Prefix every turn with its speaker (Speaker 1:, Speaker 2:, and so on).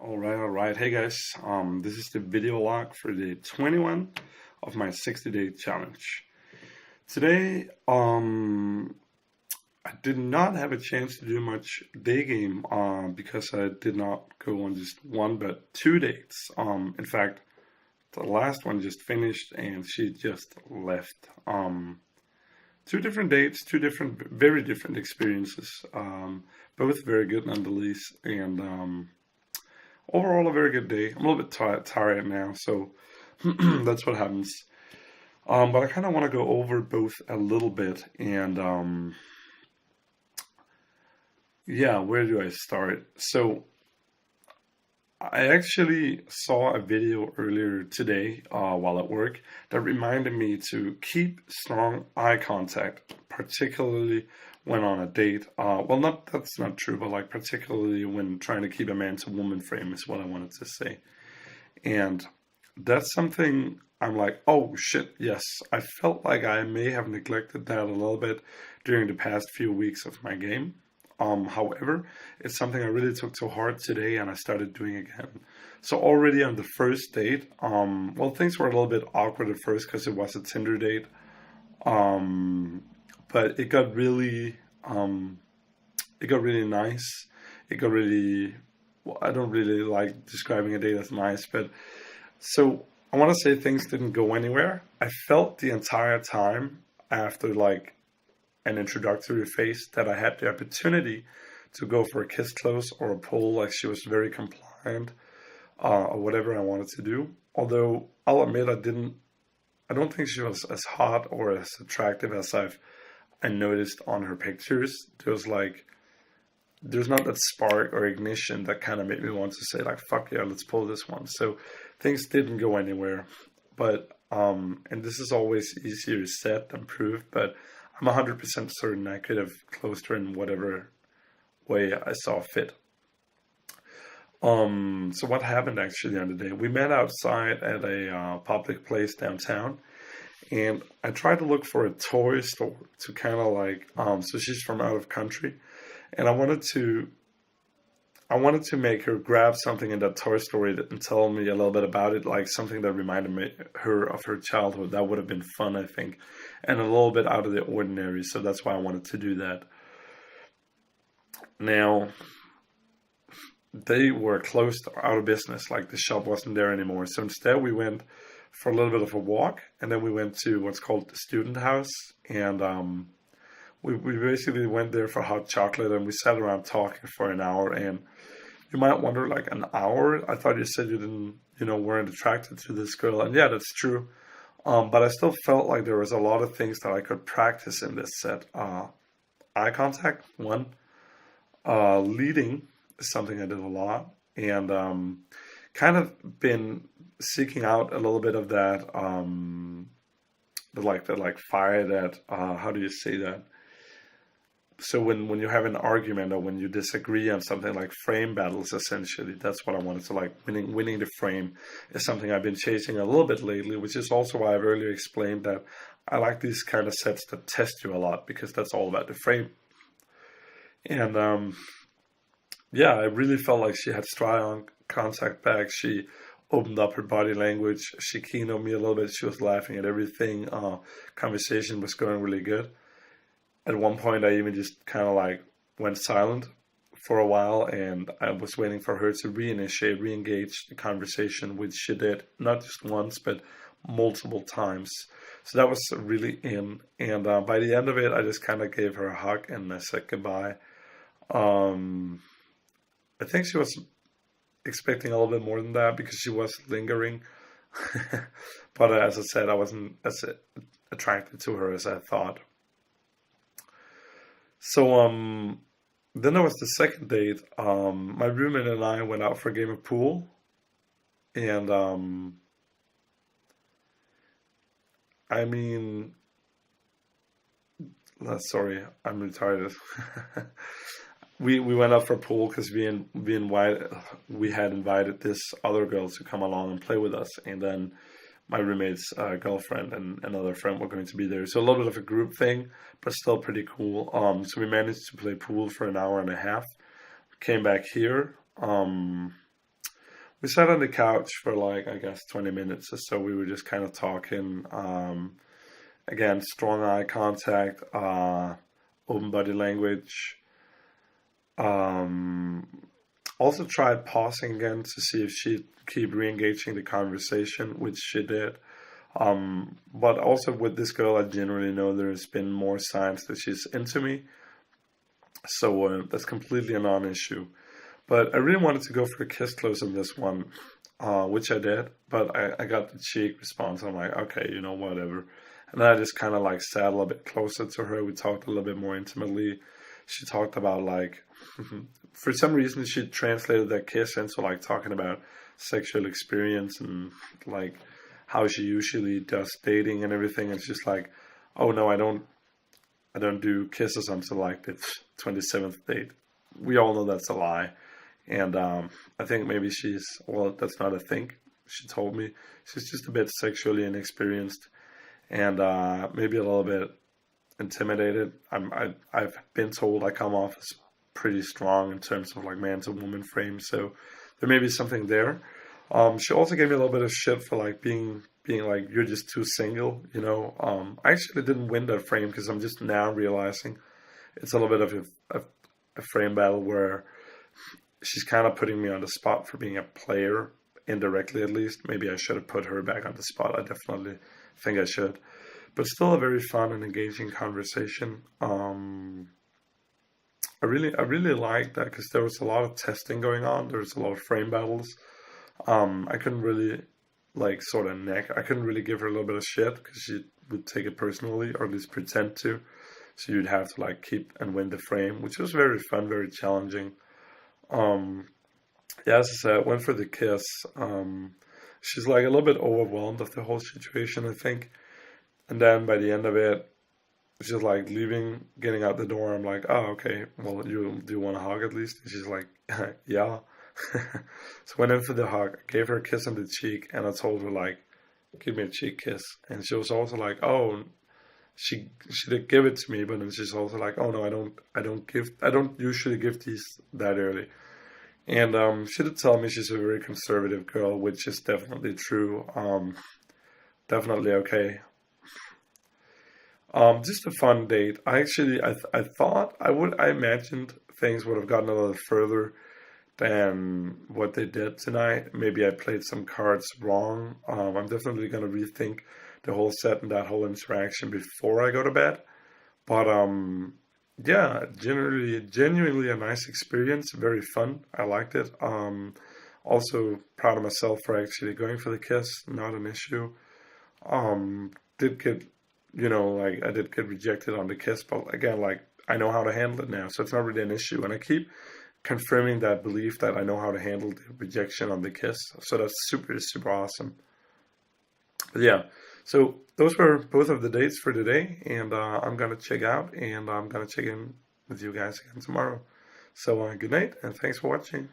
Speaker 1: All right. Hey guys, this is the video log for the 21 of my 60-day challenge. Today, I did not have a chance to do much day game, because I did not go on just one but two dates. In fact, the last one just finished and she just left. Two different dates, two different, very different experiences. Both very good nonetheless, and overall, a very good day. I'm a little bit tired now, so that's what happens. But I kind of want to go over both a little bit, and yeah, where do I start? So I actually saw a video earlier today while at work that reminded me to keep strong eye contact, particularly when on a date. Well, not that's not true, but like particularly when trying to keep a man to woman frame is what I wanted to say. And that's something I'm like, oh shit, yes, I felt like I may have neglected that a little bit during the past few weeks of my game. However, it's something I really took to heart today and I started doing again. So already on the first date, well, things were a little bit awkward at first because it was a Tinder date. Um, but it got really nice. It got really, well, I don't really like describing a date as nice, but so I want to say things didn't go anywhere. I felt the entire time after like an introductory phase that I had the opportunity to go for a kiss close or a pull, like she was very compliant, or whatever I wanted to do. Although I'll admit I don't think she was as hot or as attractive as I noticed on her pictures. There's not that spark or ignition that kind of made me want to say like, fuck yeah, let's pull this one. So things didn't go anywhere, but and this is always easier said than proved, but I'm 100% certain I could have closed her in whatever way I saw fit. So what happened actually on the day? We met outside at a public place downtown, and I tried to look for a toy store to kind of like. So she's from out of country, and I wanted to make her grab something in that toy store and tell me a little bit about it, like something that reminded her of her childhood. That would have been fun, I think, and a little bit out of the ordinary. So that's why I wanted to do that. Now, they were closed, out of business, like the shop wasn't there anymore. So instead, we went for a little bit of a walk, and then we went to what's called the student house, and we basically went there for hot chocolate, and we sat around talking for an hour. And you might wonder, like, an hour? I thought you said you didn't, weren't attracted to this girl, and yeah, that's true. But I still felt like there was a lot of things that I could practice in this set. Eye contact, one. Leading is something I did a lot, and kind of been seeking out a little bit of that, the fire that, how do you say that? So when you have an argument or when you disagree on something, like frame battles, essentially, that's what I wanted to like. Winning the frame is something I've been chasing a little bit lately, which is also why I've earlier explained that I like these kind of sets that test you a lot, because that's all about the frame. And yeah, I really felt like she had strong contact back. She opened up her body language. She keynoted me a little bit. She was laughing at everything. Conversation was going really good. At one point, I even just kind of like went silent for a while, and I was waiting for her to re-engage the conversation, which she did not just once, but multiple times. So that was really in. And by the end of it, I just kind of gave her a hug and I said goodbye. Um, I think she was expecting a little bit more than that because she was lingering. But as I said, I wasn't as attracted to her as I thought. So then there was the second date. My roommate and I went out for a game of pool, and I mean, sorry, I'm retarded. We went out for pool because we had invited this other girl to come along and play with us, and then my roommate's girlfriend and another friend were going to be there. So a little bit of a group thing, but still pretty cool. So we managed to play pool for an hour and a half. Came back here. we sat on the couch for like, I guess, 20 minutes or so. We were just kind of talking. Again, strong eye contact, open body language. Um, Also tried pausing again to see if she'd keep re-engaging the conversation, which she did. But also with this girl, I generally know there's been more signs that she's into me. So that's completely a non-issue. But I really wanted to go for a kiss close in this one, which I did. But I got the cheek response. I'm like, okay, whatever. And then I just kind of like sat a little bit closer to her. We talked a little bit more intimately. She talked about like, for some reason she translated that kiss into like talking about sexual experience and like how she usually does dating and everything. And she's like, oh no, I don't do kisses until like the 27th date. We all know that's a lie. And I think maybe that's not a thing. She told me she's just a bit sexually inexperienced and maybe a little bit intimidated. I've been told I come off as pretty strong in terms of like man to woman frame, so there may be something there. She also gave me a little bit of shit for like being like, you're just too single, I actually didn't win that frame because I'm just now realizing it's a little bit of a frame battle where she's kind of putting me on the spot for being a player, indirectly at least. Maybe I should have put her back on the spot. I definitely think I should. But still a very fun and engaging conversation. I really liked that because there was a lot of testing going on. There was a lot of frame battles. I couldn't really like sort of I couldn't really give her a little bit of shit because she would take it personally, or at least pretend to. So you'd have to like keep and win the frame, which was very fun, very challenging. Yeah, as I said, went for the kiss. She's like a little bit overwhelmed of the whole situation, I think. And then by the end of it, she's like leaving, getting out the door. I'm like, oh, okay. Well, do you want a hug at least? And she's like, yeah. So went in for the hug, gave her a kiss on the cheek, and I told her like, give me a cheek kiss. And she was also like, oh, she did give it to me, but then she's also like, oh no, I don't usually give these that early. And she did tell me she's a very conservative girl, which is definitely true. Definitely okay. Just a fun date. I thought I imagined things would have gotten a little further than what they did tonight. Maybe I played some cards wrong. I'm definitely gonna rethink the whole set and that whole interaction before I go to bed. But yeah, genuinely a nice experience. Very fun. I liked it. Also proud of myself for actually going for the kiss. Not an issue. Did get I did get rejected on the kiss, but again, like, I know how to handle it now, so it's not really an issue. And I keep confirming that belief that I know how to handle the rejection on the kiss. So that's super, super awesome. But yeah, so those were both of the dates for today, and I'm going to check out, and I'm going to check in with you guys again tomorrow. So good night, and thanks for watching.